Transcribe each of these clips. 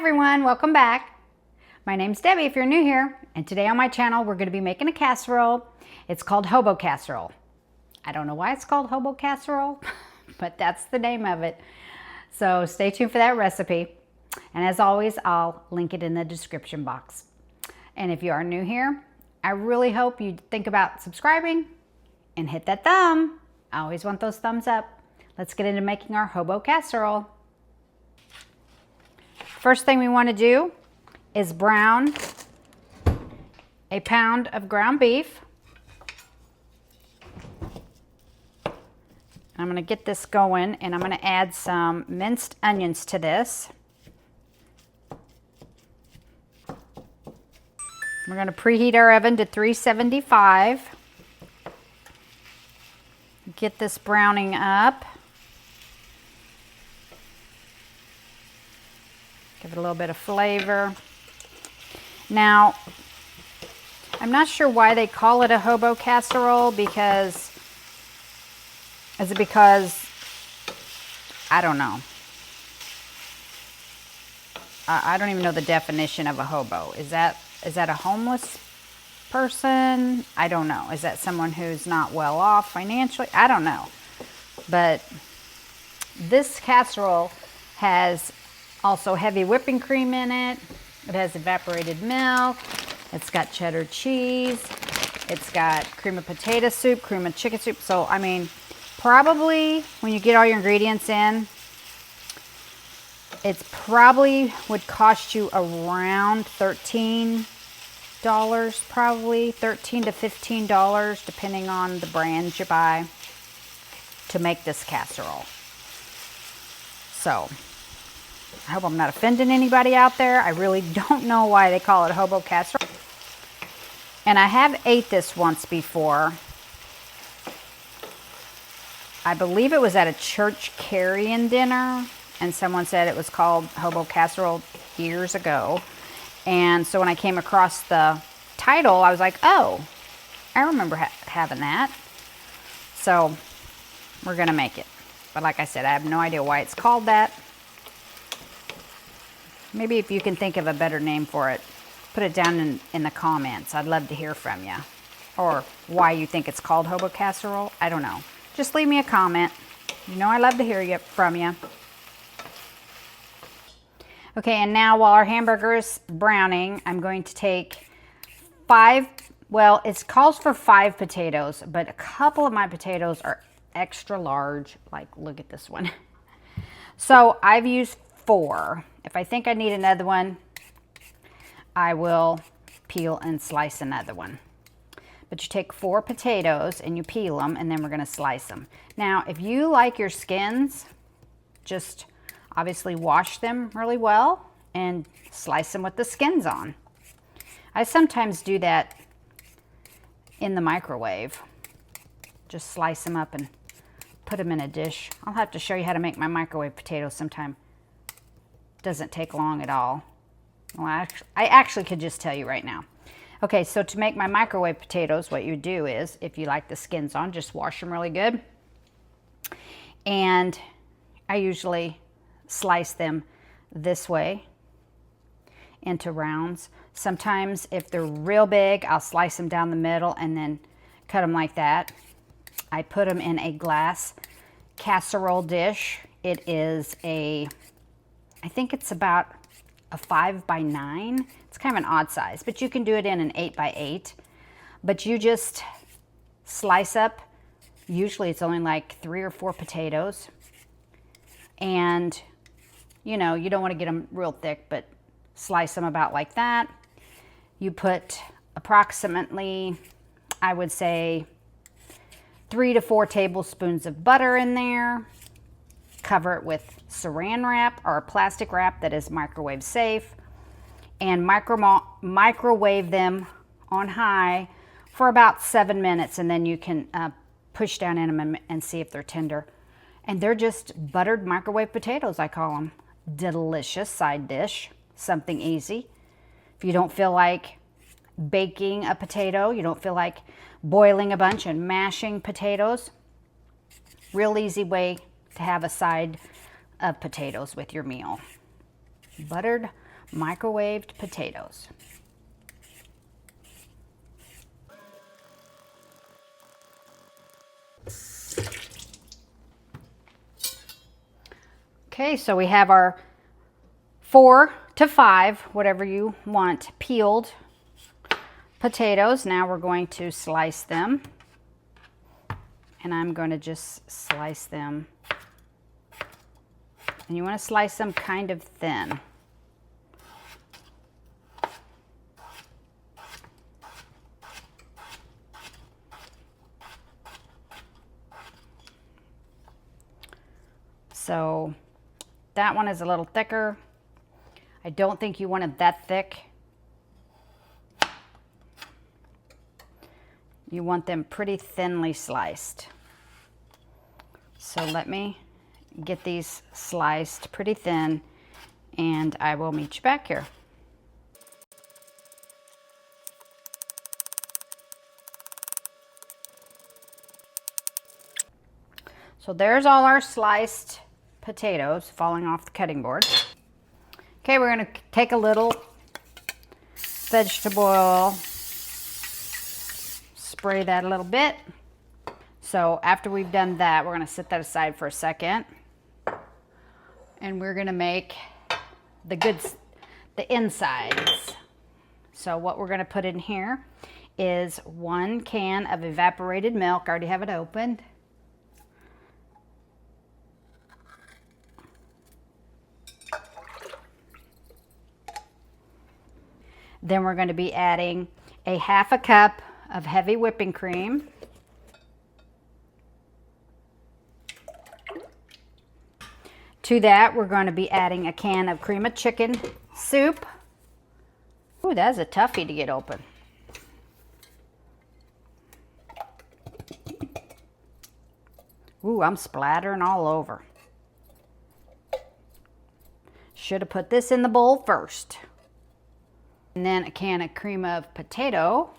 everyone, welcome back. My name's Debbie if you're new here, and today on my channel we're going to be making a casserole. It's called Hobo Casserole. I don't know why it's called Hobo Casserole, but that's the name of it. So stay tuned for that recipe. And as always, I'll link it in the description box. And if you are new here, I really hope you think about subscribing and hit that thumb. I always want those thumbs up. Let's get into making our Hobo Casserole. First thing we want to do is brown a pound of ground beef. I'm going to get this going, and I'm going to add some minced onions to this. We're going to preheat our oven to 375. Get this browning up. Give it a little bit of flavor. Now, I'm not sure why they call it a hobo casserole, because, is it because, I don't know. I don't even know the definition of a hobo. Is that a homeless person? I don't know. Is that someone who's not well off financially? I don't know. But this casserole has also heavy whipping cream in it. It has evaporated milk. It's got cheddar cheese. It's got cream of potato soup, cream of chicken soup. So, I mean, probably when you get all your ingredients in, it's probably would cost you around $13, probably $13 to $15, depending on the brand you buy, to make this casserole. So, I hope I'm not offending anybody out there. I really don't know why they call it hobo casserole. And I have ate this once before. I believe it was at a church carry-in dinner, and someone said it was called hobo casserole years ago. And so when I came across the title, I was like, oh, I remember having that. So we're gonna make it. But like I said, I have no idea why it's called that. Maybe if you can think of a better name for it, put it down in the comments. I'd love to hear from you. Or why you think it's called hobo casserole. I don't know. Just leave me a comment. You know I love to hear from you. Okay, and now while our hamburger is browning, I'm going to take it calls for 5 potatoes, but a couple of my potatoes are extra large. Like, look at this one. So I've used 4. If I think I need another one, I will peel and slice another one. But you take 4 potatoes and you peel them, and then we're going to slice them. Now, if you like your skins, just obviously wash them really well and slice them with the skins on. I sometimes do that in the microwave. Just slice them up and put them in a dish. I'll have to show you how to make my microwave potatoes sometime. Doesn't take long at all. Well, I actually could just tell you right now. Okay, so to make my microwave potatoes, what you do is, if you like the skins on, just wash them really good. And I usually slice them this way into rounds. Sometimes if they're real big, I'll slice them down the middle and then cut them like that. I put them in a glass casserole dish. It is I think it's about a 5 by 9. It's kind of an odd size, but you can do it in an 8 by 8. But you just slice up, usually it's only like 3 or 4 potatoes. And, you know, you don't want to get them real thick, but slice them about like that. You put approximately, I would say, 3 to 4 tablespoons of butter in there. Cover it with saran wrap or a plastic wrap that is microwave safe, and microwave them on high for about 7 minutes, and then you can push down in them and see if they're tender. And they're just buttered microwave potatoes, I call them. Delicious side dish, something easy. If you don't feel like baking a potato, you don't feel like boiling a bunch and mashing potatoes, real easy way to have a side of potatoes with your meal. Buttered microwaved potatoes. Okay, so we have our 4 to 5, whatever you want, peeled potatoes. Now we're going to slice them. And I'm going to just slice them. And you want to slice them kind of thin. So that one is a little thicker. I don't think you want it that thick. You want them pretty thinly sliced. So let me get these sliced pretty thin and I will meet you back here. So there's all our sliced potatoes falling off the cutting board. Okay, we're going to take a little vegetable oil, spray that a little bit. So after we've done that, we're going to set that aside for a second. And we're going to make the insides. So what we're going to put in here is 1 can of evaporated milk. I already have it opened. Then we're going to be adding a 1/2 cup of heavy whipping cream. To that, we're going to be adding a can of cream of chicken soup. Ooh, that's a toughie to get open. Ooh, I'm splattering all over. Should have put this in the bowl first. And then a can of cream of potato.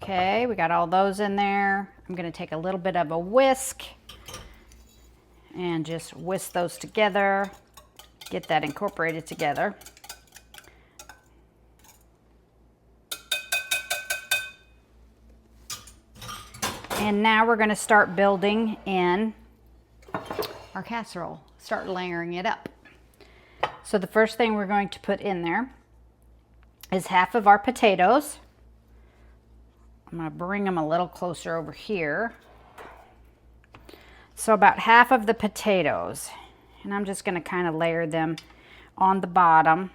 Okay, we got all those in there. I'm going to take a little bit of a whisk and just whisk those together. Get that incorporated together. And now we're going to start building in our casserole. Start layering it up. So the first thing we're going to put in there is 1/2 of our potatoes. I'm going to bring them a little closer over here. So about 1/2 of the potatoes. And I'm just going to kind of layer them on the bottom.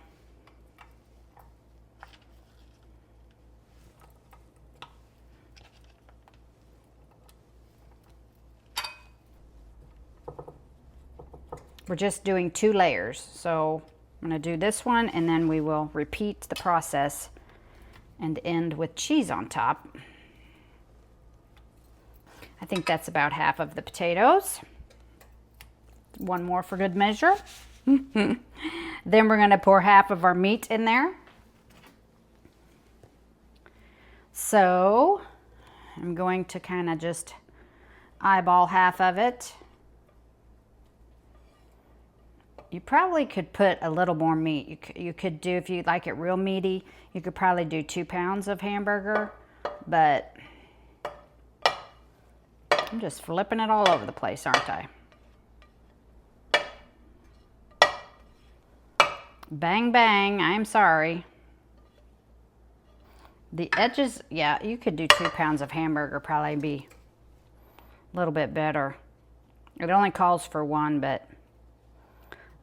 We're just doing 2 layers. So I'm going to do this one and then we will repeat the process and end with cheese on top. I think that's about 1/2 of the potatoes. 1 more for good measure. Then we're going to pour 1/2 of our meat in there. So I'm going to kind of just eyeball 1/2 of it. You probably could put a little more meat. You could do, if you like it real meaty, you could probably do 2 pounds of hamburger, but I'm just flipping it all over the place, aren't I? Bang, bang, I'm sorry. The edges, yeah, you could do 2 pounds of hamburger, probably be a little bit better. It only calls for 1, but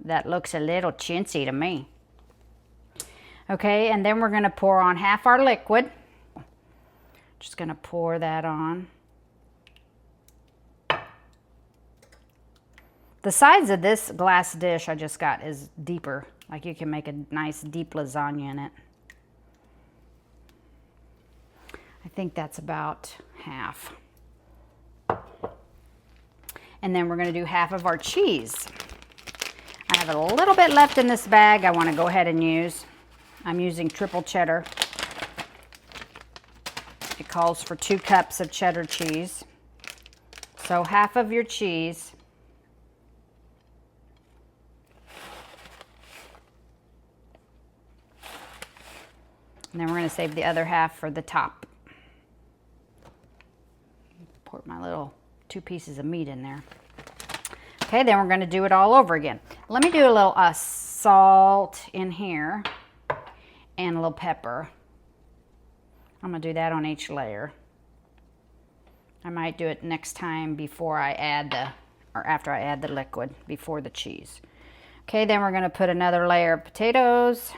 that looks a little chintzy to me. Okay, and then we're going to pour on 1/2 our liquid. Just going to pour that on. The size of this glass dish I just got is deeper. Like you can make a nice deep lasagna in it. I think that's about 1/2. And then we're going to do 1/2 of our cheese. I have a little bit left in this bag I want to go ahead and use. I'm using triple cheddar. It calls for 2 cups of cheddar cheese. So 1/2 of your cheese. And then we're going to save the other half for the top. Pour my little 2 pieces of meat in there. Okay, then we're going to do it all over again. Let me do a little salt in here and a little pepper. I'm going to do that on each layer. I might do it next time before I add or after I add the liquid, before the cheese. Okay, then we're going to put another layer of potatoes.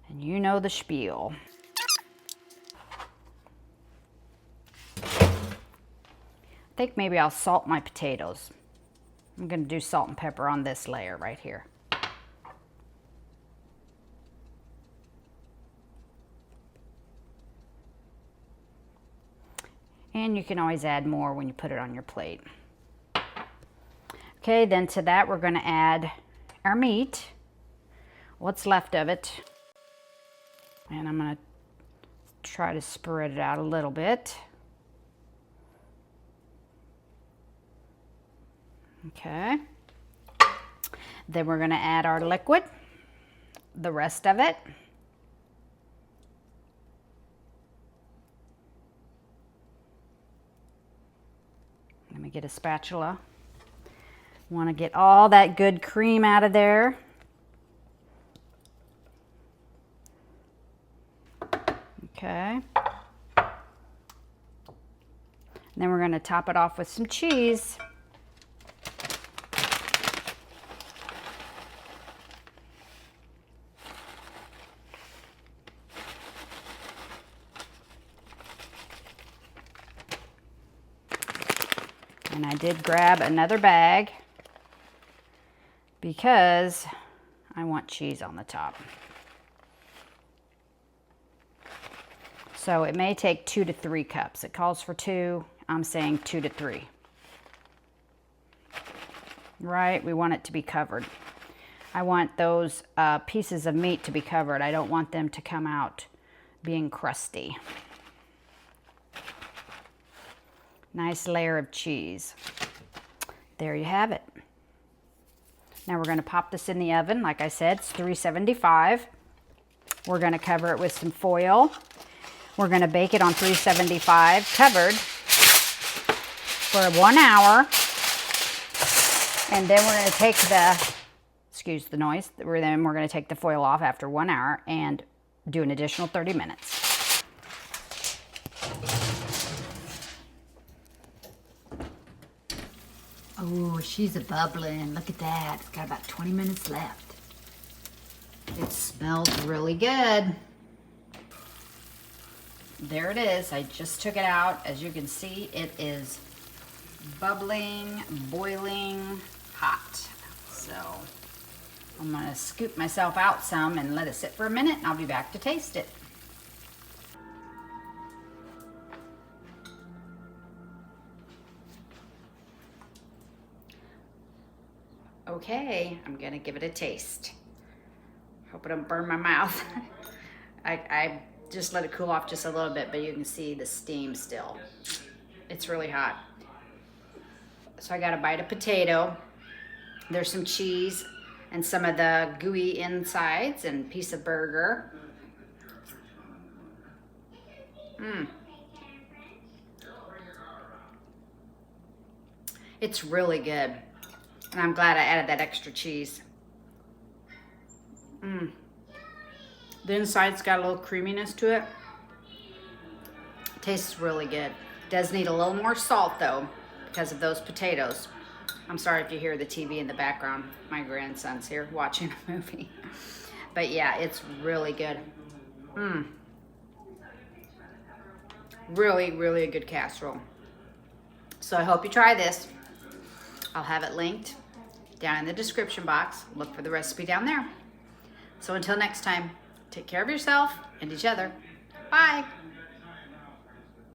And you know the spiel. I think maybe I'll salt my potatoes. I'm going to do salt and pepper on this layer right here. And you can always add more when you put it on your plate. Okay, then to that we're going to add our meat, what's left of it. And I'm going to try to spread it out a little bit. Okay. Then we're going to add our liquid, the rest of it. Let me get a spatula. Want to get all that good cream out of there. Okay. And then we're going to top it off with some cheese. And I did grab another bag because I want cheese on the top. So it may take 2 to 3 cups. It calls for 2. I'm saying 2 to 3. Right? We want it to be covered. I want those pieces of meat to be covered. I don't want them to come out being crusty. Nice layer of cheese. There you have it. Now we're going to pop this in the oven. Like I said, it's 375. We're going to cover it with some foil. We're going to bake it on 375 covered for 1 hour. And then we're going to take the, excuse the noise, then we're going to take the foil off after 1 hour and do an additional 30 minutes. Oh, she's a bubbling. Look at that. It's got about 20 minutes left. It smells really good. There it is. I just took it out. As you can see, it is bubbling, boiling hot. So I'm going to scoop myself out some and let it sit for a minute, and I'll be back to taste it. Okay, I'm gonna give it a taste. Hope it don't burn my mouth. I just let it cool off just a little bit, but you can see the steam still. It's really hot. So I got a bite of potato. There's some cheese and some of the gooey insides and a piece of burger. It's really good. And I'm glad I added that extra cheese. The inside's got a little creaminess to it. Tastes really good. Does need a little more salt though, because of those potatoes. I'm sorry if you hear the TV in the background. My grandson's here watching a movie. But yeah, it's really good. Really, really a good casserole. So I hope you try this. I'll have it linked down in the description box. Look for the recipe down there. So until next time, take care of yourself and each other. Bye.